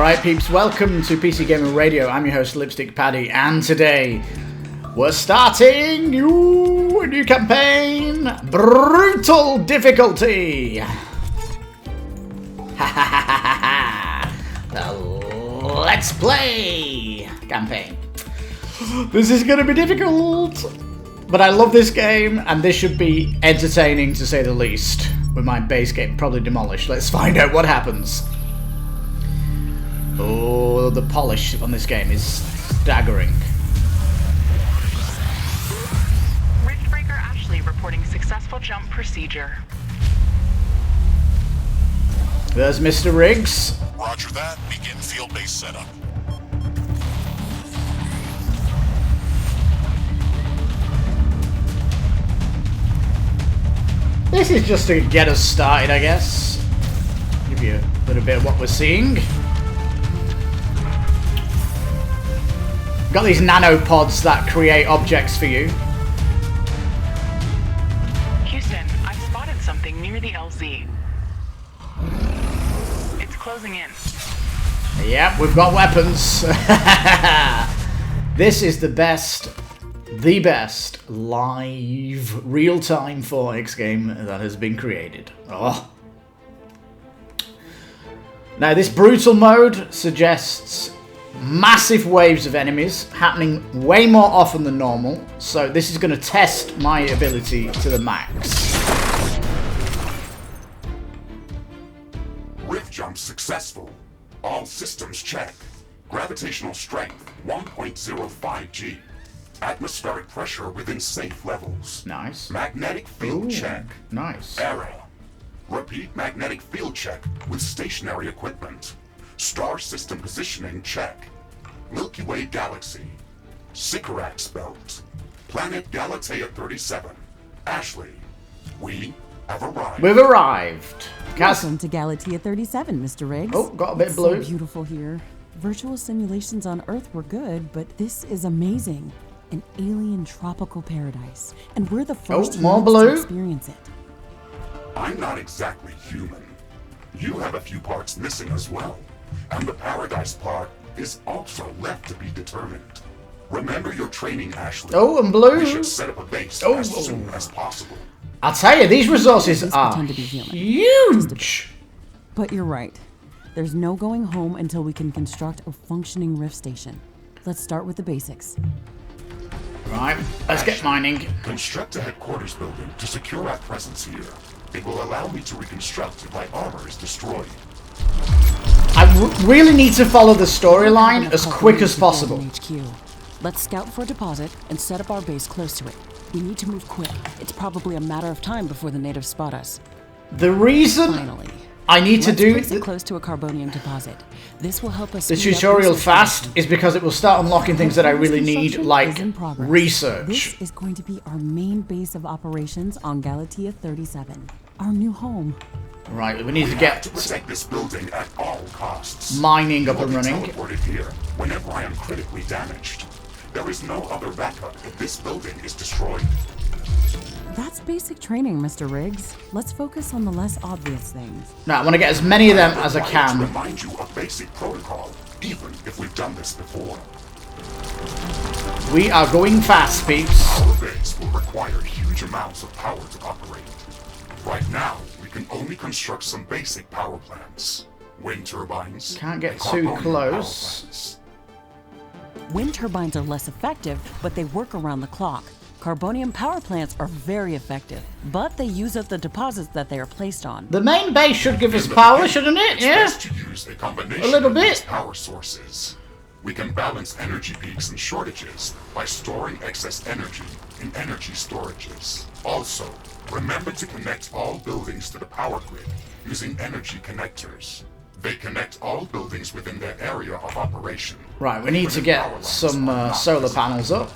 Alright peeps, welcome to PCGamer Radio. I'm your host Lipstickpaddy, and today we're starting a new campaign, Brutal Difficulty. The Let's Play campaign. This is going to be difficult, but I love this game, and this should be entertaining to say the least. With my base game probably demolished. Let's find out what happens. Oh, the polish on this game is staggering. Riftbreaker Ashley reporting successful jump procedure. There's Mr. Riggs. Roger that. Begin field-based setup. This is just to get us started, I guess. Give you a little bit of what we're seeing. Got these nanopods that create objects for you. Houston, I've spotted something near the LZ. It's closing in. Yep, we've got weapons. This is the best live, real-time 4X game that has been created. Oh. Now, this brutal mode suggests massive waves of enemies happening way more often than normal, so this is going to test my ability to the max. Rift jump successful. All systems check. Gravitational strength 1.05 G. Atmospheric pressure within safe levels. Nice. Magnetic field check. Nice. Error. Repeat magnetic field check with stationary equipment. Star system positioning check. Milky Way galaxy. Sycorax belt. Planet Galatea 37. Ashley, we have arrived. We've arrived. Welcome to Galatea 37, Mr. Riggs. Oh, got a bit of blue. So beautiful here. Virtual simulations on Earth were good, but this is amazing. An alien tropical paradise. And we're the first more humans blue. to experience it. I'm not exactly human. You have a few parts missing as well. And the paradise part is also left to be determined. Remember your training, Ashley. Oh, and blue. We should set up a base as soon as possible. I'll tell you, these resources are pretend to be human. huge. But you're right. There's no going home until we can construct a functioning rift station. Let's start with the basics. Right, let's get mining. Construct a headquarters building to secure our presence here. It will allow me to reconstruct if my armor is destroyed. I really need to follow the storyline as quick as possible. HQ. Let's scout for a deposit and set up our base close to it. We need to move quick. It's probably a matter of time before the natives spot us. The reason Finally, I need to do place it close to a carbonium deposit. This will help us the speed up tutorial research fast production. is because it will start unlocking things that I really need, Construction like is in progress. research. This is going to be our main base of operations on Galatea 37, our new home. Right, we need to We have get to protect this building at all costs. mining up I will and be running. teleported here whenever I am critically damaged. There is no other backup if this building is destroyed. That's basic training, Mr. Riggs. Let's focus on the less obvious things. Now, I want to get as many of them as I required to can. remind you of basic protocol, even if we've done this before. We are going fast, peeps. Our base will require huge amounts of power to operate. Right now, we can only construct some basic power plants. Wind turbines. Can't get and too carbonium close. power plants. Wind turbines are less effective, but they work around the clock. Carbonium power plants are very effective, but they use up the deposits that they are placed on. The main base should give us power, shouldn't it? It's Yeah? best to use a combination A little of these bit. power sources. We can balance energy peaks and shortages by storing excess energy in energy storages. Also, remember to connect all buildings to the power grid using energy connectors. They connect all buildings within their area of operation. Right, we need to get some solar panels up.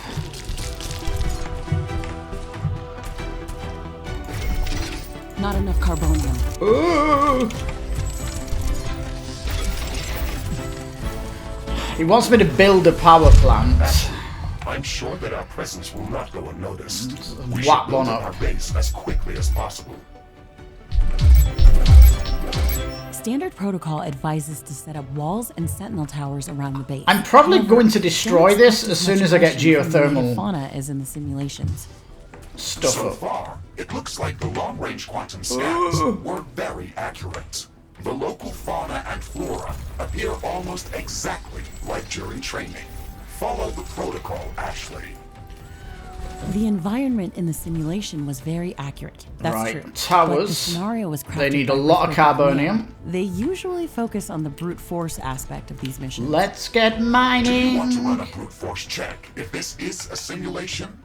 Not enough carbonium. Ooh. He wants me to build a power plant. I'm sure that our presence will not go unnoticed. We Whack should build one up up. our base as quickly as possible. Standard protocol advises to set up walls and sentinel towers around the base. I'm probably However, going to destroy don't this expect as much soon as I get aggression from the native geothermal fauna as in the simulations. stuff So up. far, it looks like the long-range quantum scans were very accurate. The local fauna and flora appear almost exactly like during training. Follow the protocol, Ashley. The environment in the simulation was very accurate. That's Right, true. towers. But the scenario was crafted They need a by lot of Riftbreaker carbonium. Command. They usually focus on the brute force aspect of these missions. Let's get Do you want to mining. run a brute force check if this is a simulation?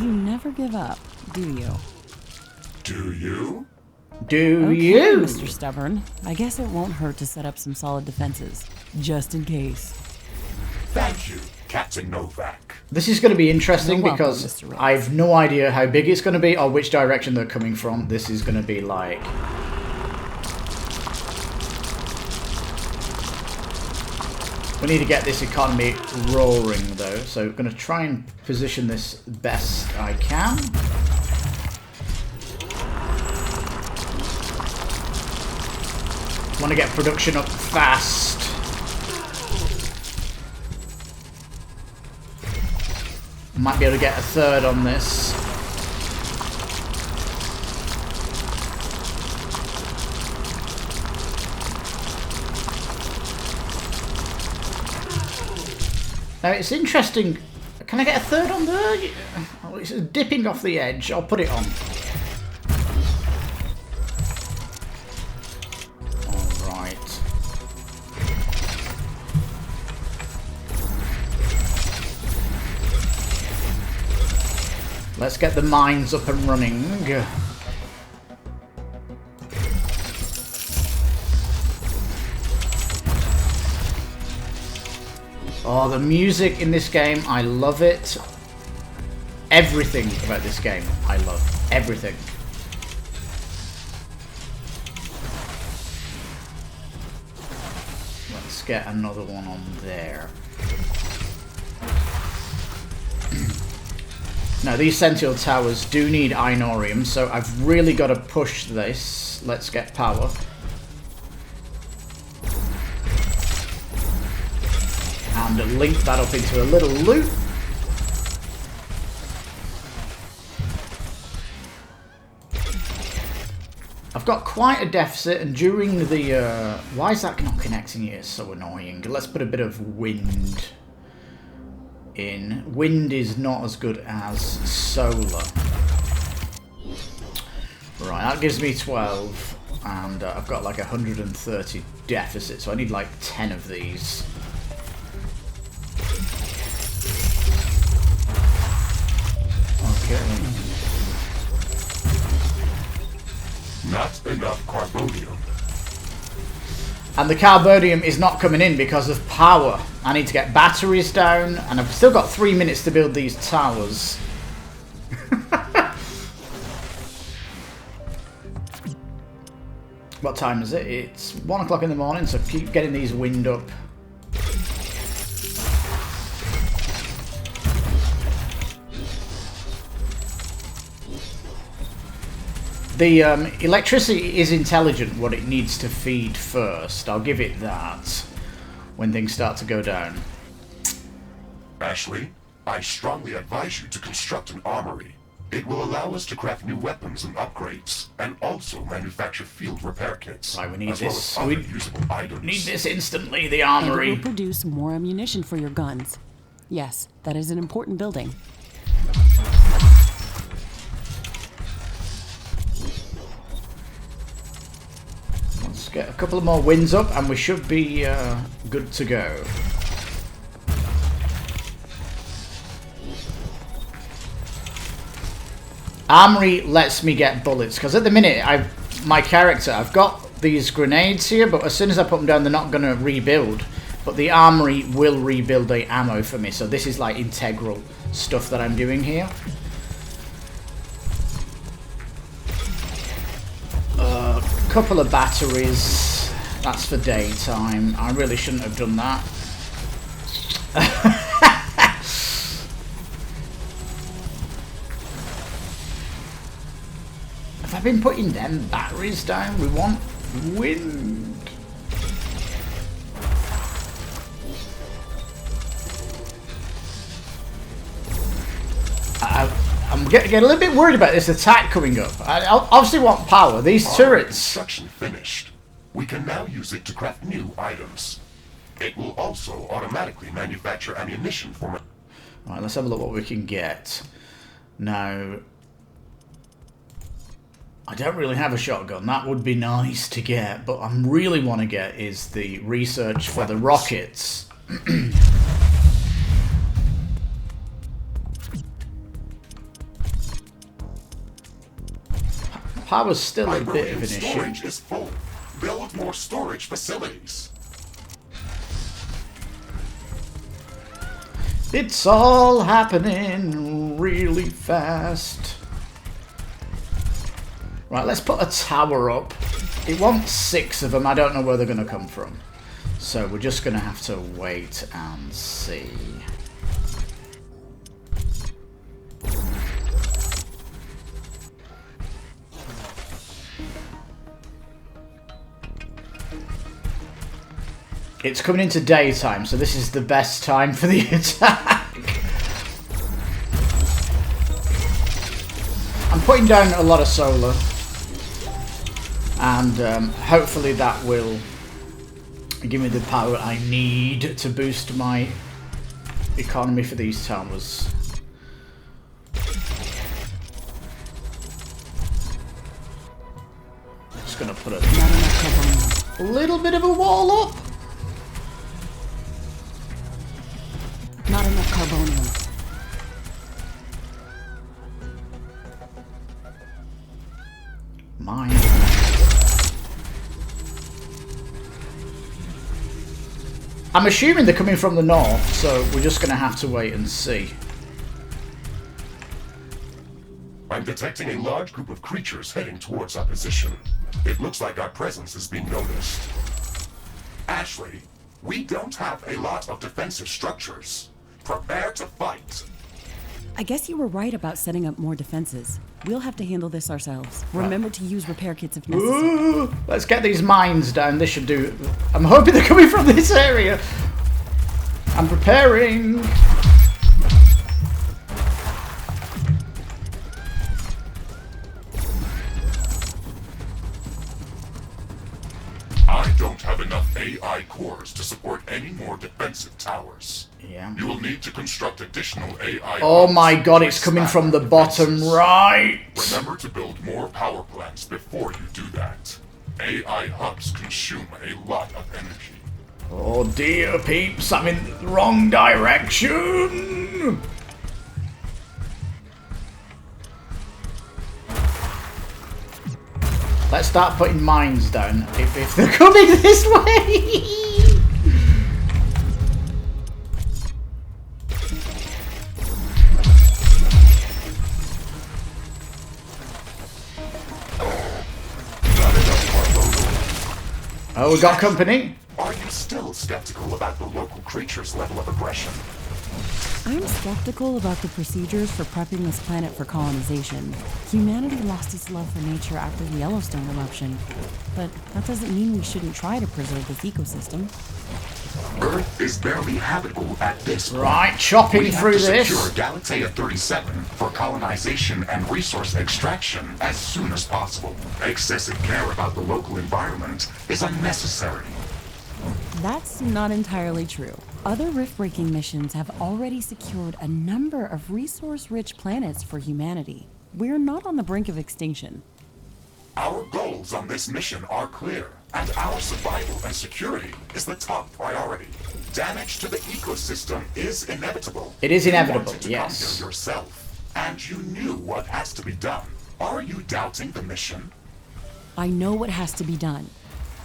You never give up, do you? Do you? Do Okay, you? Mr. Stubborn. I guess it won't hurt to set up some solid defenses, just in case. Thank you, Captain Novak. This is going to be interesting You're welcome, because Mr. Rhodes. I've no idea how big it's going to be or which direction they're coming from. This is going to be like... We need to get this economy roaring though, so I'm going to try and position this best I can. Want to get production up fast. Might be able to get a third on this. Now it's interesting. Can I get a third on there? Yeah. Oh, it's dipping off the edge. I'll put it on. Alright. Let's get the mines up and running. Oh, the music in this game, I love it. Everything about this game, I love. Everything. Let's get another one on there. Now, these Sentinel Towers do need Einorium, so I've really got to push this. Let's get power. And link that up into a little loop. I've got quite a deficit, and during the... why is that not connecting here? It's so annoying. Let's put a bit of wind in. Wind is not as good as solar. Right, that gives me 12. And I've got like 130 deficit, so I need like 10 of these. Okay. Not enough carbonium. And the carbonium is not coming in because of power. I need to get batteries down, and I've still got 3 minutes to build these towers. What time is it? It's 1 o'clock in the morning, so keep getting these wind up. The electricity is intelligent what it needs to feed first. I'll give it that when things start to go down. Ashley, I strongly advise you to construct an armory. It will allow us to craft new weapons and upgrades, and also manufacture field repair kits. Right, we need as well this. as other We usable items. need this instantly, the And it armory. will produce more ammunition for your guns. Yes, that is an important building. Let's get a couple of more wins up, and we should be good to go. Armory lets me get bullets, because at the minute, my character, I've got these grenades here, but as soon as I put them down, they're not going to rebuild. But the armory will rebuild the ammo for me, so this is like integral stuff that I'm doing here. Couple of batteries. That's for daytime. I really shouldn't have done that. Have I been putting them batteries down? We want Wind. I'm getting a little bit worried about this attack coming up. I obviously want power. These turrets. Construction finished. We can now use it to craft new items. It will also automatically manufacture ammunition for me. Right, let's have a look what we can get. Now, I don't really have a shotgun. That would be nice to get, but I really want to get is the research for the rockets. Power's still a bit of an issue. Storage is full. Build more storage facilities. It's all happening really fast. Right, let's put a tower up. It wants 6 of them. I don't know where they're going to come from. So we're just going to have to wait and see. It's coming into daytime, so this is the best time for the attack. I'm putting down a lot of solar, and hopefully that will give me the power I need to boost my economy for these towers. Just gonna put a little bit of a wall up. Not enough carbonium. Mine. I'm assuming they're coming from the north, so we're just going to have to wait and see. I'm detecting a large group of creatures heading towards our position. It looks like our presence is being noticed. Ashley, we don't have a lot of defensive structures. Prepare to fight. I guess you were right about setting up more defenses. We'll have to handle this ourselves. Remember to use repair kits if necessary. Ooh, let's get these mines down. This should do. I'm hoping they're coming from this area. I'm preparing. I don't have enough AI cores to support any more defensive towers. Yeah. You will need to construct additional AI. Oh my god, it's coming from the bottom right. Remember to build more power plants before you do that. AI hubs consume a lot of energy. Oh dear, peeps, I'm in the wrong direction. Let's start putting mines down if they're coming this way. Oh, we got company. Are you still skeptical about the local creature's level of aggression? I'm skeptical about the procedures for prepping this planet for colonization. Humanity lost its love for nature after the Yellowstone eruption. But that doesn't mean we shouldn't try to preserve this ecosystem. Earth is barely habitable at this point. Right, chopping through this. We have to secure Galatea 37 for colonization and resource extraction as soon as possible. Excessive care about the local environment is unnecessary. That's not entirely true. Other rift-breaking missions have already secured a number of resource-rich planets for humanity. We're not on the brink of extinction. Our goals on this mission are clear, and our survival and security is the top priority. Damage to the ecosystem is inevitable. It is inevitable, You wanted to yes. come here yourself, and you knew what has to be done. Are you doubting the mission? I know what has to be done.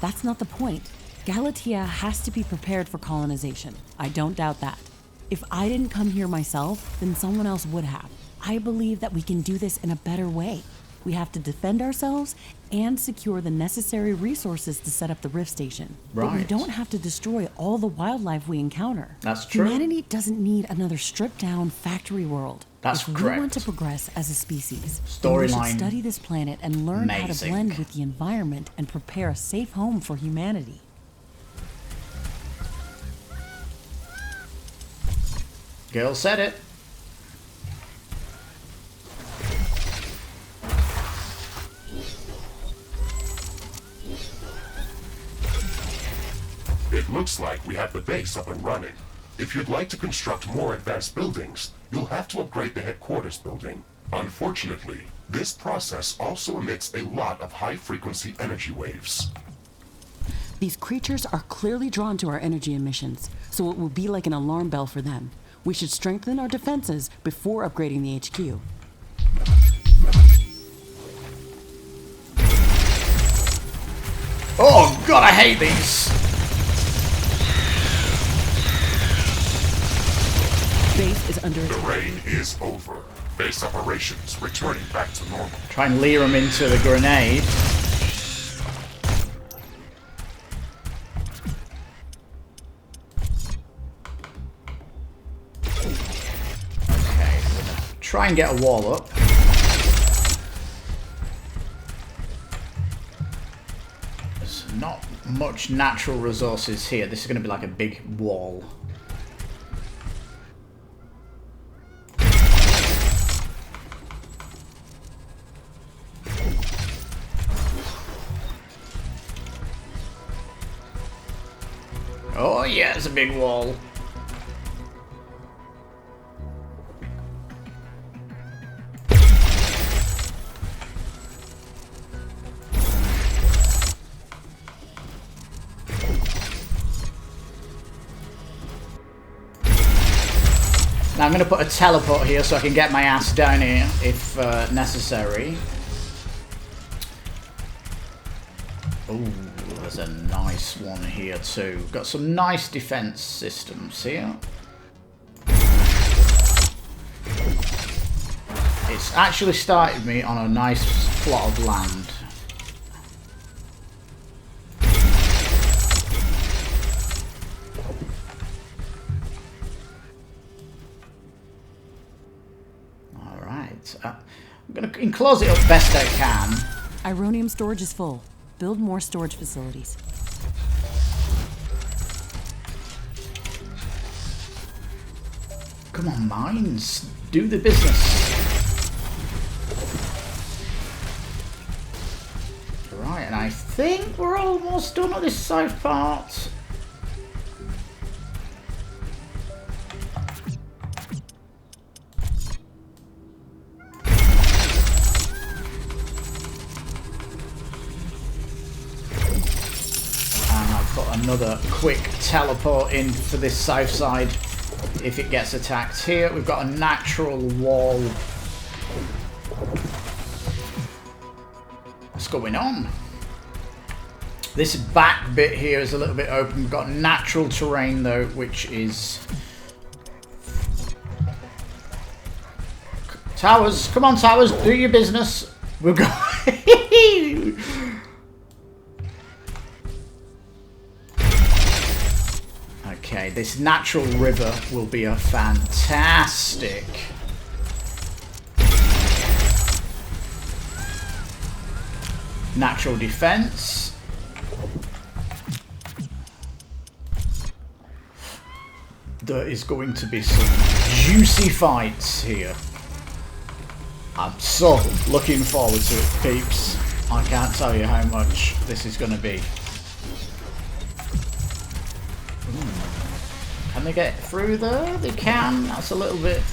That's not the point. Galatea has to be prepared for colonization. I don't doubt that. If I didn't come here myself, then someone else would have. I believe that we can do this in a better way. We have to defend ourselves and secure the necessary resources to set up the Rift Station. But we Right. don't have to destroy all the wildlife we encounter. That's true. Humanity doesn't need another stripped-down factory world. That's if we correct. want to progress as a species, then we should Storyline. study this planet and learn how to Amazing. blend with the environment and prepare a safe home for humanity. Girl said it. It looks like we have the base up and running. If you'd like to construct more advanced buildings, you'll have to upgrade the headquarters building. Unfortunately, this process also emits a lot of high-frequency energy waves. These creatures are clearly drawn to our energy emissions, so it will be like an alarm bell for them. We should strengthen our defenses before upgrading the HQ. Oh god, I hate these. Base is under The attack. rain is over. Base operations returning back to normal. Try and lure them into the grenade. Okay, I'm gonna try and get a wall up. There's not much natural resources here. This is going to be like a big wall. Oh yeah, it's a big wall. Now I'm going to put a teleport here so I can get my ass down here if necessary. Ooh, there's a nice one here too. Got some nice defense systems here. It's actually started me on a nice plot of land. Alright, I'm going to enclose it up best I can. Ironium storage is full. Build more storage facilities. Come on, mines. Do the business. Right, and I think we're almost done at this south part. And I'll put another quick teleport in for this south side. If it gets attacked here, we've got a natural wall. What's going on? This back bit here is a little bit open. We've got natural terrain though, which is... Towers, come on towers, do your business. We've got... Okay, this natural river will be a fantastic natural defense. There is going to be some juicy fights here. I'm so looking forward to it, peeps. I can't tell you how much this is going to be. Can they get through there? They can. That's a little bit...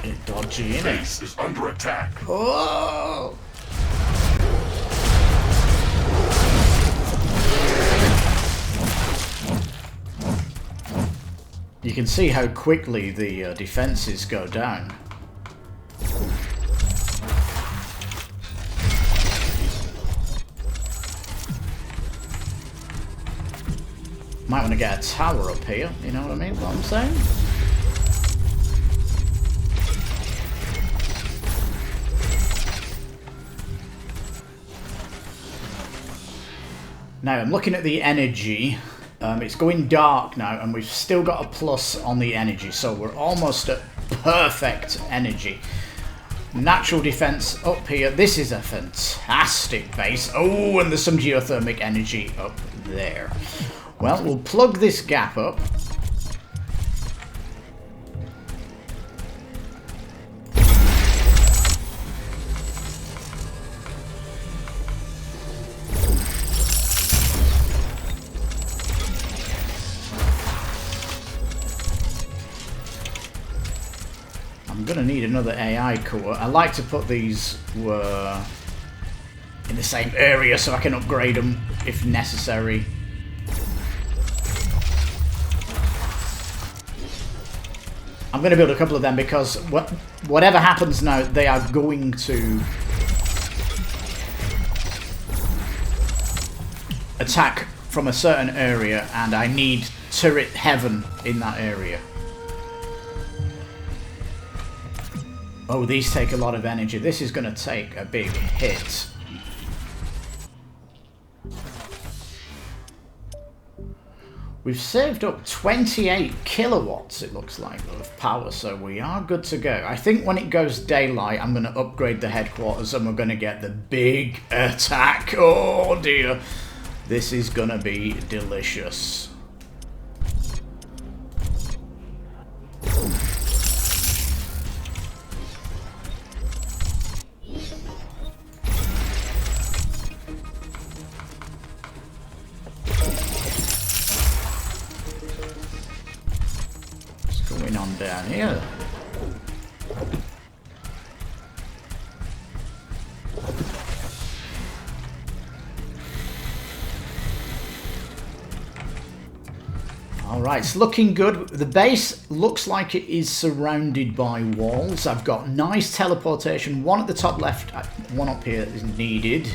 bit dodgy, isn't it? Base is under attack. Oh! You can see how quickly the defenses go down. Might want to get a tower up here, you know what I mean? What I'm saying? Now I'm looking at the energy. It's going dark now, and we've still got a plus on the energy, so we're almost at perfect energy. Natural defense up here. This is a fantastic base. Oh, and there's some geothermic energy up there. Well, we'll plug this gap up. I'm going to need another AI core. I like to put these in the same area so I can upgrade them if necessary. I'm going to build a couple of them because whatever happens now, they are going to attack from a certain area, and I need turret heaven in that area. Oh, these take a lot of energy. This is going to take a big hit. We've saved up 28 kilowatts, it looks like, of power, so we are good to go. I think when it goes daylight, I'm going to upgrade the headquarters and we're going to get the big attack. Oh, dear. This is going to be delicious. Down here. Alright, it's looking good. The base looks like it is surrounded by walls. I've got nice teleportation. One at the top left, one up here is needed.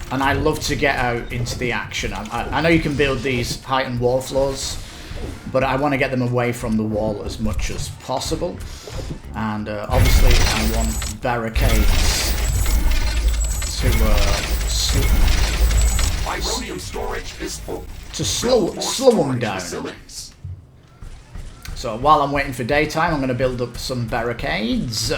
And I love to get out into the action. I know you can build these heightened wall floors, but I want to get them away from the wall as much as possible. And obviously I want barricades to slow them down. So while I'm waiting for daytime, I'm going to build up some barricades.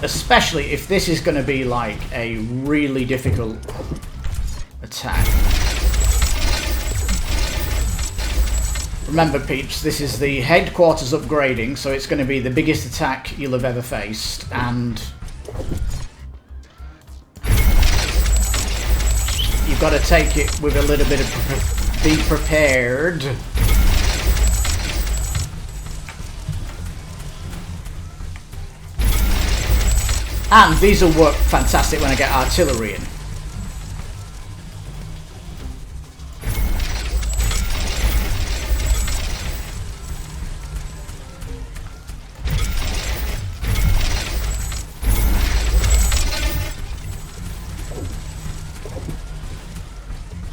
Especially if this is going to be like a really difficult attack. Remember, peeps, this is the headquarters upgrading, so it's going to be the biggest attack you'll have ever faced, and you've got to take it with a little bit of be prepared. And these will work fantastic when I get artillery in.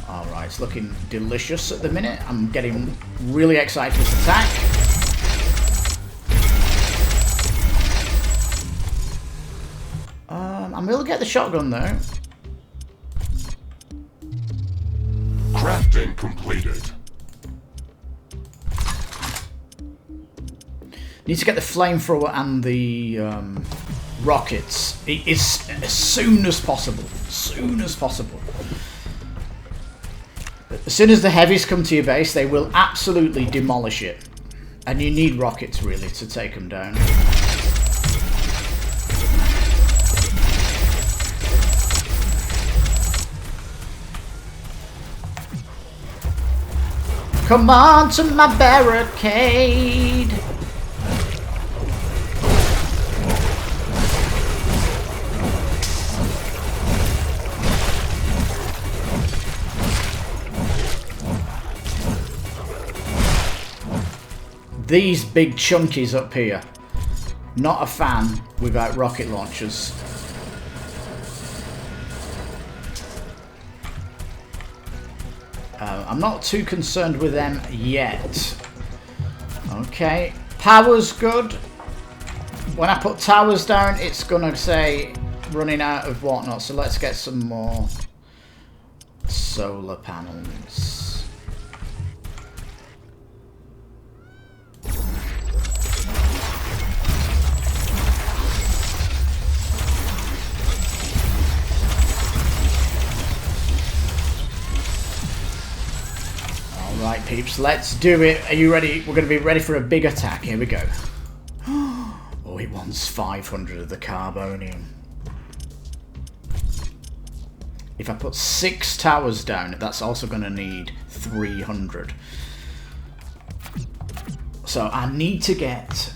Alright, it's looking delicious at the minute. I'm getting really excited for this attack. I'm going to get the shotgun though. Crafting completed. Need to get the flamethrower and the rockets. It is as soon as possible. As soon as possible. As soon as the heavies come to your base, they will absolutely demolish it. And you need rockets really to take them down. Come on to my barricade. These big chunkies up here. Not a fan without rocket launchers. I'm not too concerned with them yet. Okay, power's good. When I put towers down, it's gonna say running out of whatnot. So let's get some more solar panels. Alright peeps, let's do it. Are you ready? We're going to be ready for a big attack. Here we go. Oh, it wants 500 of the carbonium. If I put 6 towers down, that's also going to need 300. So I need to get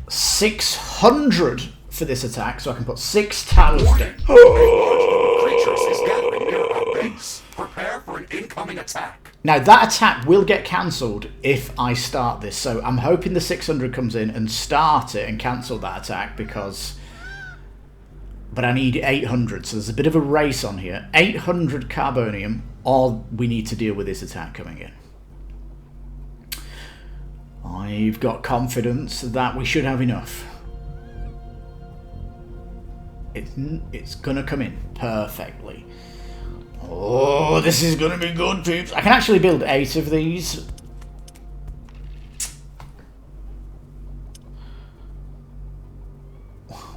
600 for this attack, so I can put 6 towers down. Creatures is gathering near our base. Prepare for an incoming attack. Now that attack will get cancelled if I start this, so I'm hoping the 600 comes in and start it and cancel that attack because... But I need 800, so there's a bit of a race on here. 800 carbonium, or we need to deal with this attack coming in. I've got confidence that we should have enough. It's gonna come in perfectly. Oh, this is gonna be good, peeps. I can actually build 8 of these.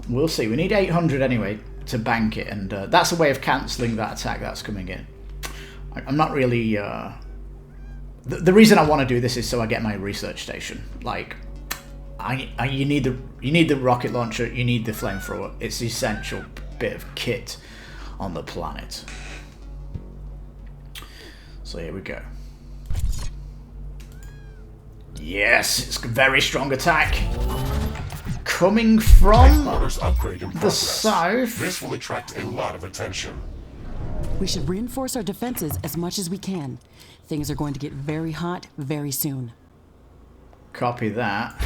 We'll see. We need 800 anyway to bank it, and that's a way of cancelling that attack that's coming in. I'm not really... The reason I want to do this is so I get my research station. Like, you need the rocket launcher, you need the flamethrower. It's the essential bit of kit on the planet. So here we go. Yes, it's a very strong attack. Coming from the south. This will attract a lot of attention. We should reinforce our defenses as much as we can. Things are going to get very hot very soon. Copy that.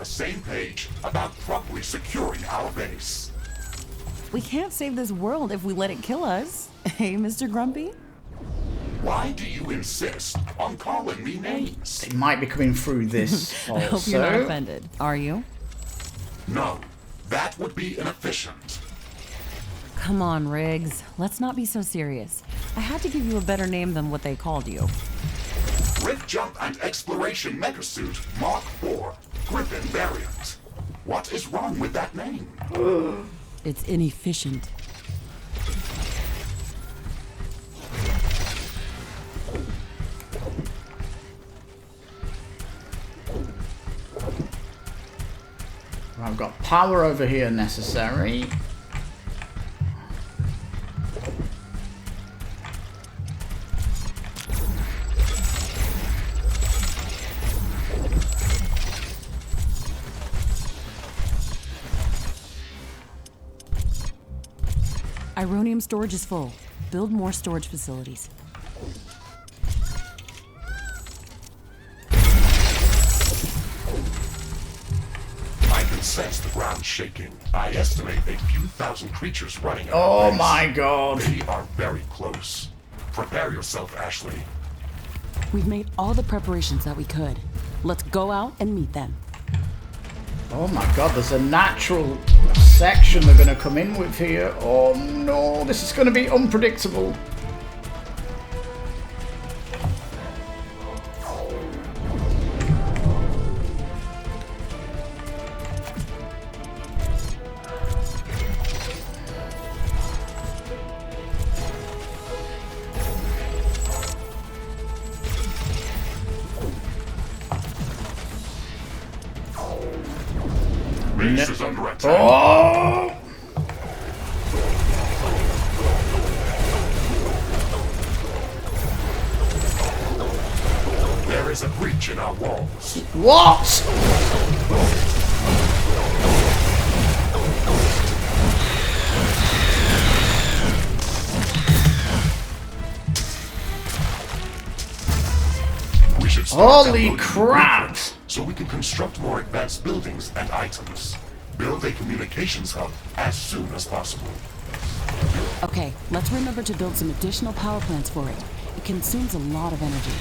Same page about properly securing our base. We can't save this world if we let it kill us. Hey, Mr. Grumpy? Why do you insist on calling me names? They might be coming through this also. I hope you're not offended. Are you? No, that would be inefficient. Come on, Riggs. Let's not be so serious. I had to give you a better name than what they called you. Rift Jump and Exploration Megasuit Mark IV. Griffin variant. What is wrong with that name? It's inefficient. I've got power over here necessary. Ironium storage is full. Build more storage facilities. I can sense the ground shaking. I estimate a few thousand creatures running. Oh my god. They are very close. Prepare yourself, Ashley. We've made all the preparations that we could. Let's go out and meet them. Oh my god, there's a natural section they're going to come in with here. Oh no, this is going to be unpredictable. Base is under attack. Oh! is a breach in our walls. What? We should start Holy downloading crap! blueprints so we can construct more advanced buildings and items. Build a communications hub as soon as possible. Okay, let's remember to build some additional power plants for it. It consumes a lot of energy.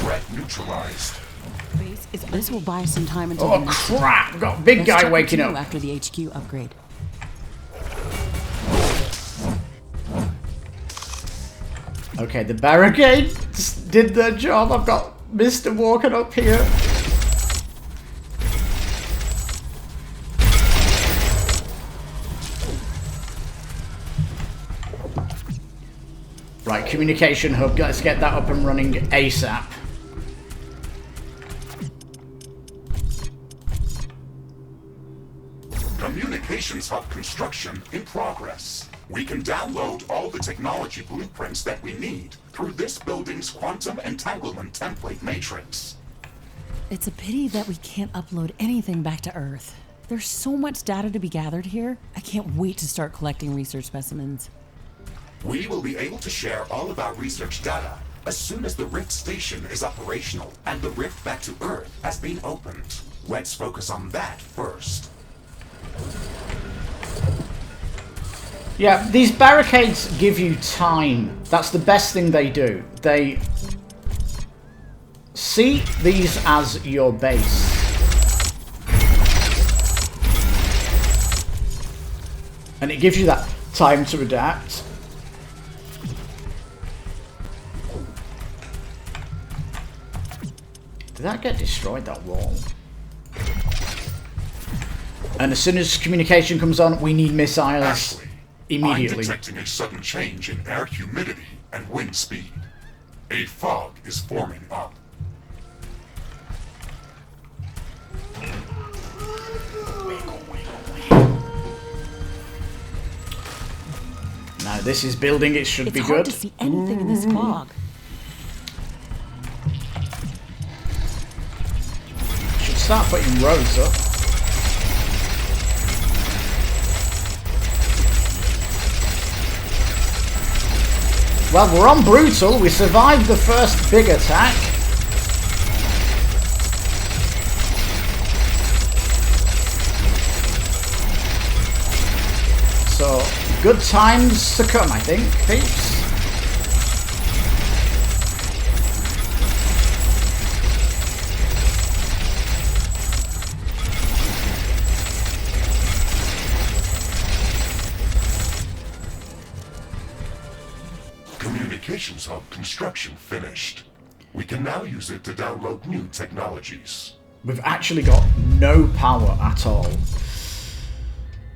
Threat neutralized. This will buy us some time until Oh the next crap! We've got a big Let's guy check waking with you up. after the HQ upgrade. Okay, the barricades did their job. I've got Mr. walking up here. Right, communication hub. Let's get that up and running ASAP. Communications hub construction in progress. We can download all the technology blueprints that we need through this building's quantum entanglement template matrix. It's a pity that we can't upload anything back to Earth. There's so much data to be gathered here. I can't wait to start collecting research specimens. We will be able to share all of our research data as soon as the Rift station is operational and the rift back to Earth has been opened. Let's focus on that first. Yeah, these barricades give you time. That's the best thing they do. They see these as your base. And it gives you that time to adapt. Did that get destroyed, that wall? And as soon as communication comes on, we need missiles. Ashley, Immediately. I'm detecting a sudden change in air humidity and wind speed. A fog is forming up. Now this is building, it should It's be hard good. to see anything in this fog. Should start putting roads up. Well, we're on brutal. We survived the first big attack. So, good times to come, I think, peeps. Communications hub construction finished. We can now use it to download new technologies. We've actually got no power at all.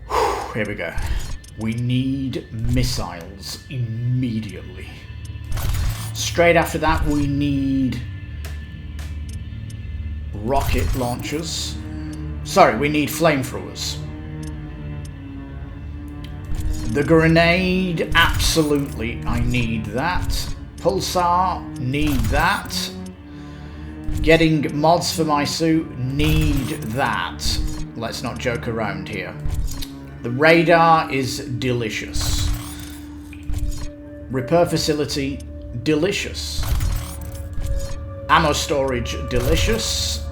Whew, here we go. We need missiles immediately. Straight after that, we need rocket launchers. Sorry, we need flamethrowers. The grenade, absolutely, I need that. Pulsar, need that. Getting mods for my suit, need that. Let's not joke around here. The radar is delicious. Repair facility, delicious. Ammo storage, delicious.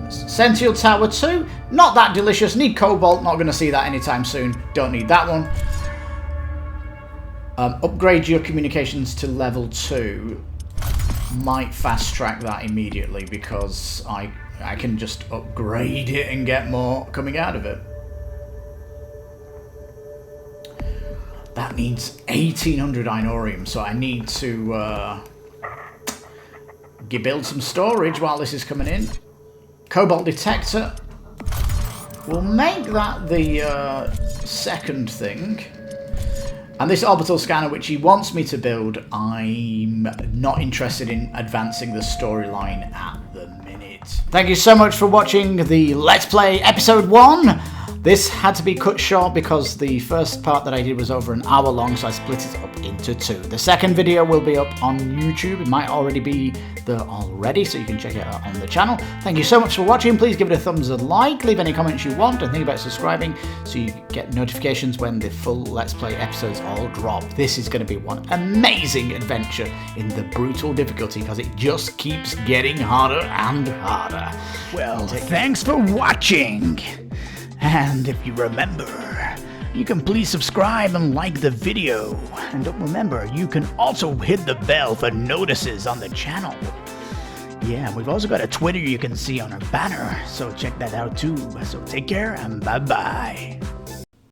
Sentinel Tower 2, not that delicious. Need cobalt, not going to see that anytime soon. Don't need that one. Upgrade your communications to level 2. Might fast track that immediately because I can just upgrade it and get more coming out of it. That needs 1800 Inorium, so I need to build some storage while this is coming in. Cobalt detector. We'll make that the second thing. And this orbital scanner, which he wants me to build, I'm not interested in advancing the storyline at the minute. Thank you so much for watching the Let's Play Episode 1 This had to be cut short because the first part that I did was over an hour long, so I split it up into 2. The second video will be up on YouTube. It might already be there already, so you can check it out on the channel. Thank you so much for watching. Please give it a thumbs up, like, leave any comments you want, and think about subscribing so you get notifications when the full Let's Play episodes all drop. This is going to be one amazing adventure in the brutal difficulty because it just keeps getting harder and harder. Well, thanks for watching. And if you remember, you can please subscribe and like the video. And don't remember, you can also hit the bell for notices on the channel. Yeah, we've also got a Twitter you can see on our banner, so check that out too. So take care and bye-bye.